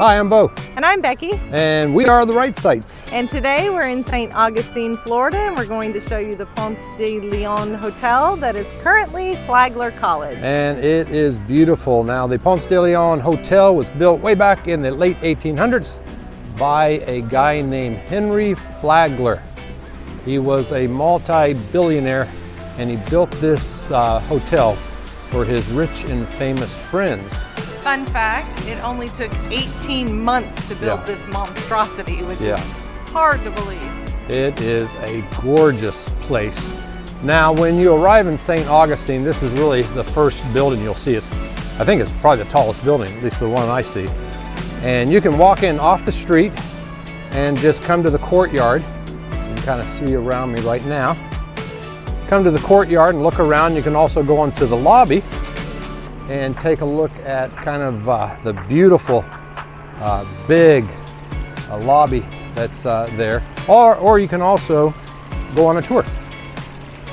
Hi, I'm Bo. And I'm Becky. And we are the WrightSights. And today we're in St. Augustine, Florida, and we're going to show you the Ponce de Leon Hotel that is currently Flagler College. And it is beautiful. Now, the Ponce de Leon Hotel was built way back in the late 1800s by a guy named Henry Flagler. He was a multi-billionaire, and he built this hotel for his rich and famous friends. Fun fact, it only took 18 months to build this monstrosity, which is hard to believe. It is a gorgeous place. Now, when you arrive in St. Augustine, this is really the first building you'll see. I think it's probably the tallest building, at least the one I see. And you can walk in off the street and just come to the courtyard. You can kind of see around me right now. Come to the courtyard and look around. You can also go into the lobby and take a look at kind of the beautiful big lobby that's there. Or you can also go on a tour.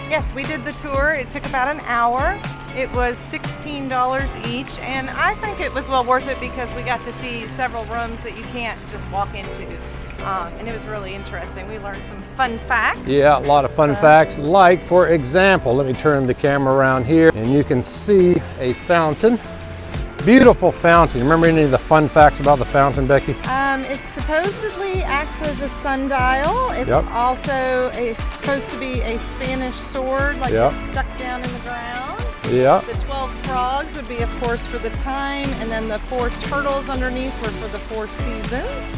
Yes, we did the tour. It took about an hour. It was $16 each, and I think it was well worth it because we got to see several rooms that you can't just walk into. And it was really interesting. We learned some fun facts. Yeah, a lot of fun facts. Like, for example, let me turn the camera around here, and you can see a fountain. Beautiful fountain. Remember any of the fun facts about the fountain, Becky? It supposedly acts as a sundial. It's also supposed to be a Spanish sword, like it's stuck down in the ground. Yeah. The 12 frogs would be, of course, for the time, and then the 4 turtles underneath were for the 4 seasons.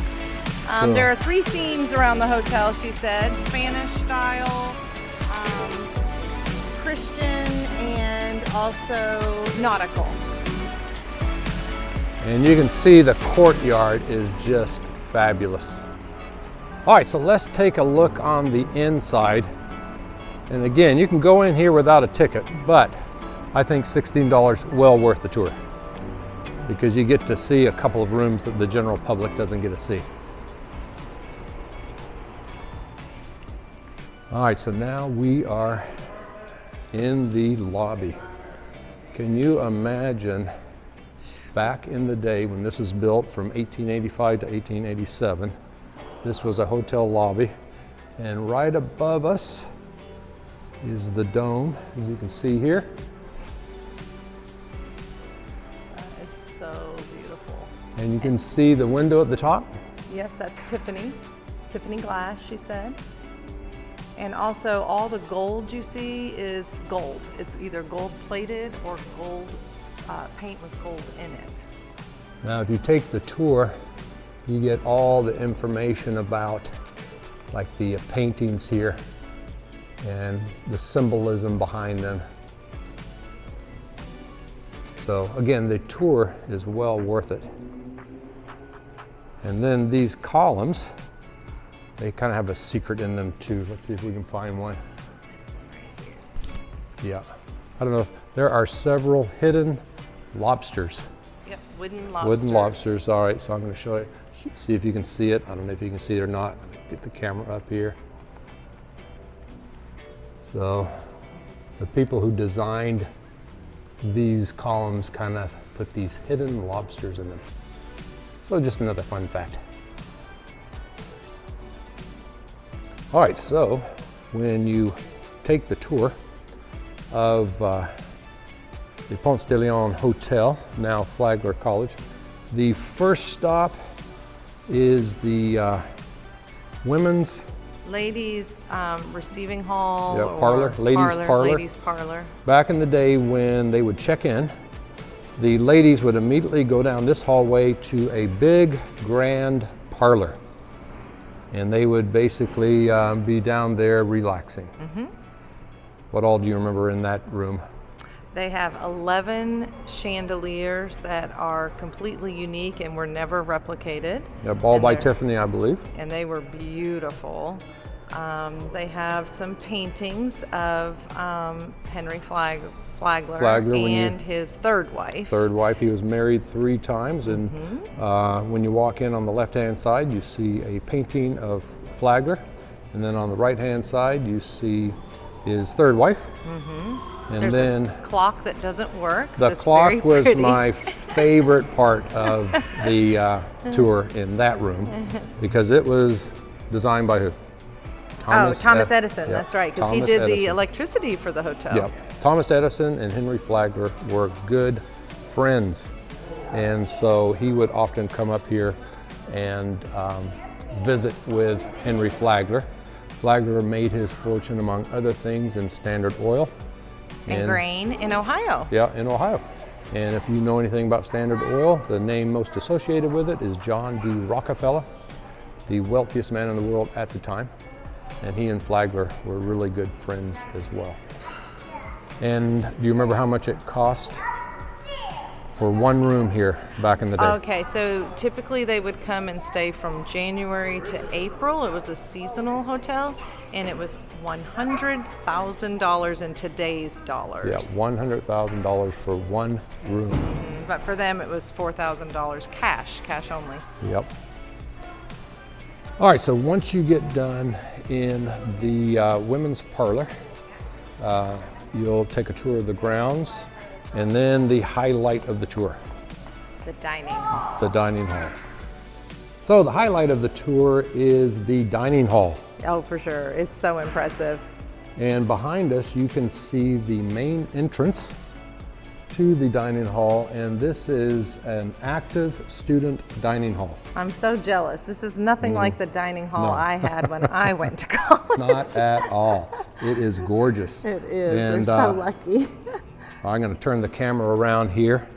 There are 3 themes around the hotel, she said: Spanish style, Christian, and also nautical. And you can see the courtyard is just fabulous. All right, so let's take a look on the inside. And again, you can go in here without a ticket, but I think $16 well worth the tour because you get to see a couple of rooms that the general public doesn't get to see. All right, so now we are in the lobby. Can you imagine back in the day when this was built from 1885 to 1887, this was a hotel lobby, and right above us is the dome, as you can see here. That is so beautiful. And you can see the window at the top. Yes, that's Tiffany glass, she said. And also all the gold you see is gold. It's either gold plated or gold paint with gold in it. Now if you take the tour, you get all the information about like the paintings here and the symbolism behind them. So again, the tour is well worth it. And then these columns, they kind of have a secret in them too. Let's see if we can find one. Yeah, I don't know. There are several hidden lobsters. Yep, wooden lobsters. Wooden lobsters. All right, so I'm going to show you. See if you can see it. I don't know if you can see it or not. Get the camera up here. So the people who designed these columns kind of put these hidden lobsters in them. So just another fun fact. All right, so when you take the tour of the Ponce de Leon Hotel, now Flagler College, the first stop is the women's ladies receiving hall. Parlor, ladies parlor. Back in the day when they would check in, the ladies would immediately go down this hallway to a big grand parlor. And they would basically be down there relaxing. Mm-hmm. What all do you remember in that room? They have 11 chandeliers that are completely unique and were never replicated. Yep, all by Tiffany, I believe. And they were beautiful. They have some paintings of Henry Flagler and his third wife. Third wife. He was married 3 times, and when you walk in on the left-hand side, you see a painting of Flagler, and then on the right-hand side, you see his third wife. And There's then a clock that doesn't work. the That's clock very was pretty. my favorite part of the tour in that room, because it was designed by who? Thomas Edison. Yep, That's right, because he Thomas did the Edison. electricity for the hotel. Yep. Thomas Edison and Henry Flagler were good friends, and so he would often come up here and visit with Henry Flagler. Flagler made his fortune, among other things, in Standard Oil. And grain in Ohio. Yeah, in Ohio. And if you know anything about Standard Oil, the name most associated with it is John D. Rockefeller, the wealthiest man in the world at the time. And he and Flagler were really good friends as well. And do you remember how much it cost for one room here back in the day? Okay, so typically they would come and stay from January to April. It was a seasonal hotel, and it was $100,000 in today's dollars. Yeah, $100,000 for one room. But for them, it was $4,000 cash only. Yep. All right, so once you get done in the women's parlor, you'll take a tour of the grounds, and then the highlight of the tour, The dining hall. the dining hall. So the highlight of the tour is the dining hall. Oh, for sure. It's so impressive. And behind us, you can see the main entrance to the dining hall, and this is an active student dining hall. I'm so jealous. This is nothing like the dining hall No. I had when I went to college. Not at all. It is gorgeous. It is. And, They're so lucky. I'm going to turn the camera around here.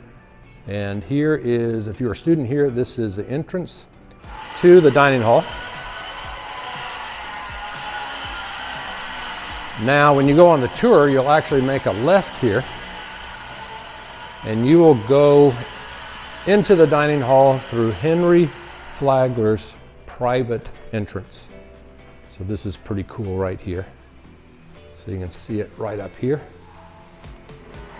And here is, if you're a student here, this is the entrance to the dining hall. Now, when you go on the tour, you'll actually make a left here, and you will go into the dining hall through Henry Flagler's private entrance. So this is pretty cool right here. So you can see it right up here.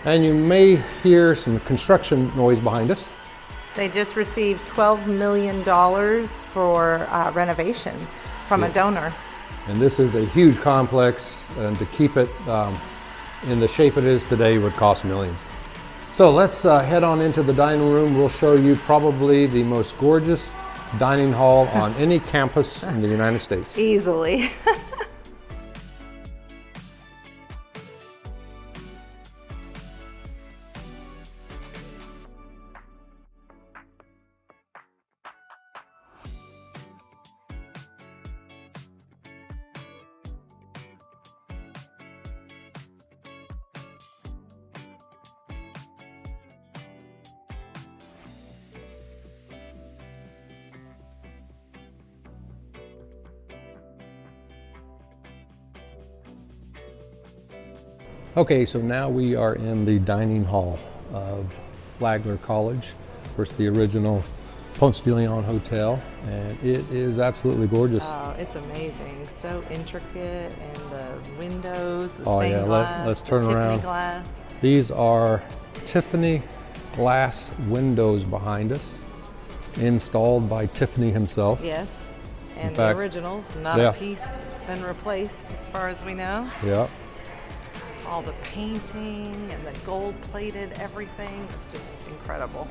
And you may hear some construction noise behind us. They just received $12 million for renovations from a donor. And this is a huge complex, and to keep it in the shape it is today would cost millions. So let's head on into the dining room. We'll show you probably the most gorgeous dining hall on any campus in the United States. Easily. Okay, so now we are in the dining hall of Flagler College. Of course, the original Ponce de Leon Hotel, and it is absolutely gorgeous. Oh, it's amazing. So intricate, and the windows, the Oh, stained yeah, glass, let's the turn Tiffany around. glass. These are Tiffany glass windows behind us, installed by Tiffany himself. Yes, and fact, the originals. Not yeah. a piece been replaced as far as we know. Yeah. All the painting and the gold-plated everything. It's just incredible.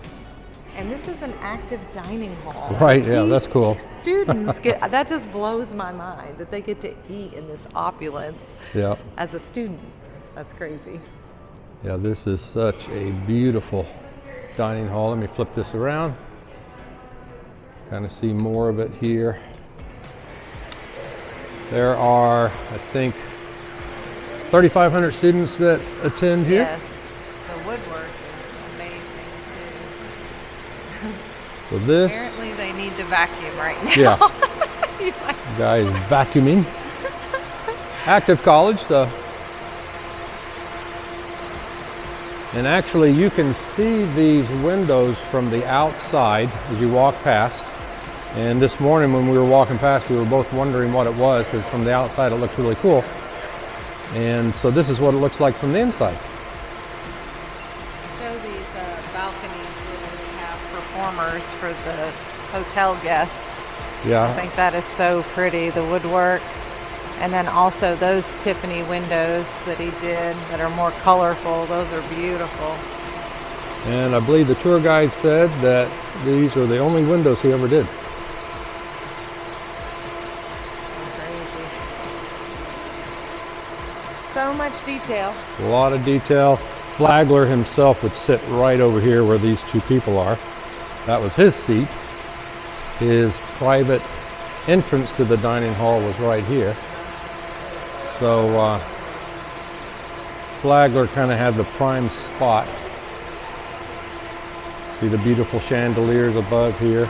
And this is an active dining hall. Right, yeah, that's cool. Students get, that just blows my mind that they get to eat in this opulence Yeah. as a student. That's crazy. Yeah, this is such a beautiful dining hall. Let me flip this around. Kind of see more of it here. There are, I think, 3,500 students that attend here. Yes, the woodwork is amazing too. So this, Apparently they need to vacuum right now. yeah, guy is vacuuming. Active college, so. And actually you can see these windows from the outside as you walk past. And this morning when we were walking past, we were both wondering what it was, because from the outside it looks really cool. And so this is what it looks like from the inside. Show these balconies where they have performers for the hotel guests. I Yeah, think that is so pretty, the woodwork. And then also those Tiffany windows that he did that are more colorful, those are beautiful. And I believe the tour guide said that these are the only windows he ever did. Crazy. So much detail. A lot of detail. Flagler himself would sit right over here where these two people are. That was his seat. His private entrance to the dining hall was right here. So Flagler kind of had the prime spot. See the beautiful chandeliers above here.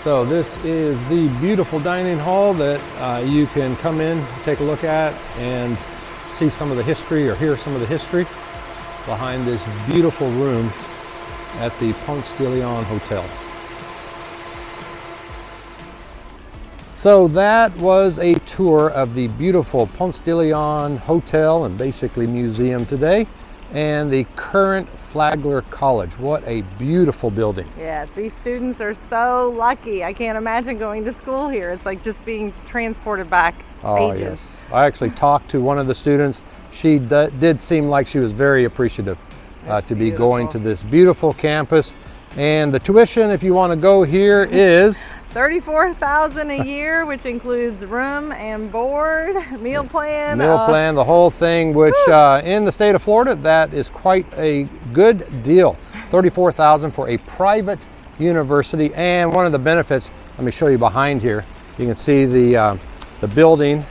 So this is the beautiful dining hall that you can come in, take a look at, and see some of the history or hear some of the history behind this beautiful room at the Ponce de Leon Hotel. So that was a tour of the beautiful Ponce de Leon Hotel and basically museum today, and the current Flagler College. What a beautiful building. Yes, these students are so lucky. I can't imagine going to school here. It's like just being transported back ages. Yes. I actually talked to one of the students. She did seem like she was very appreciative to be going to this beautiful campus. And the tuition, if you want to go here, is $34,000 a year, which includes room and board, meal plan. Meal plan, the whole thing, which in the state of Florida, that is quite a good deal. $34,000 for a private university. And one of the benefits, let me show you behind here. You can see the building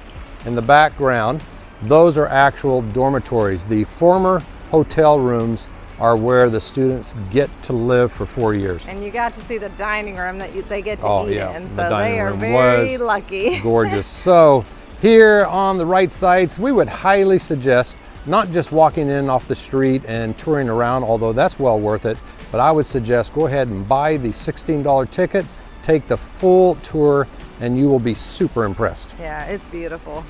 in the background. Those are actual dormitories. The former hotel rooms are where the students get to live for 4 years. And you got to see the dining room that they get to eat in, so the they are room very was lucky. Gorgeous. So here on the WrightSights, we would highly suggest not just walking in off the street and touring around, although that's well worth it, but I would suggest go ahead and buy the $16 ticket, take the full tour, and you will be super impressed. Yeah, it's beautiful.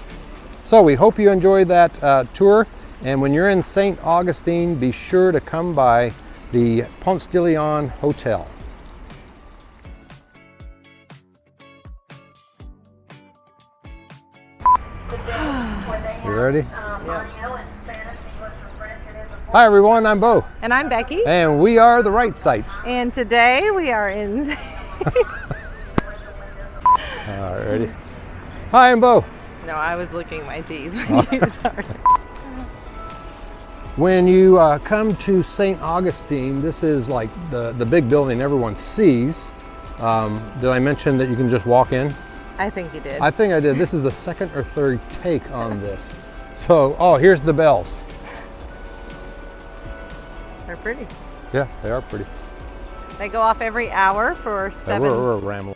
So we hope you enjoyed that tour. And when you're in St. Augustine, be sure to come by the Ponce de Leon Hotel. You ready? Yep. Hi everyone, I'm Bo. And I'm Becky. And we are the WrightSights. And today we are in... Alrighty. Hi, I'm Bo. No, I was licking my teeth when you started. When you come to St. Augustine, this is like the big building everyone sees. Did I mention that you can just walk in? I think you did. I think I did. This is the second or third take on this. So, oh, here's the bells. They're pretty. Yeah, they are pretty. They go off every hour for 7. We're rambling.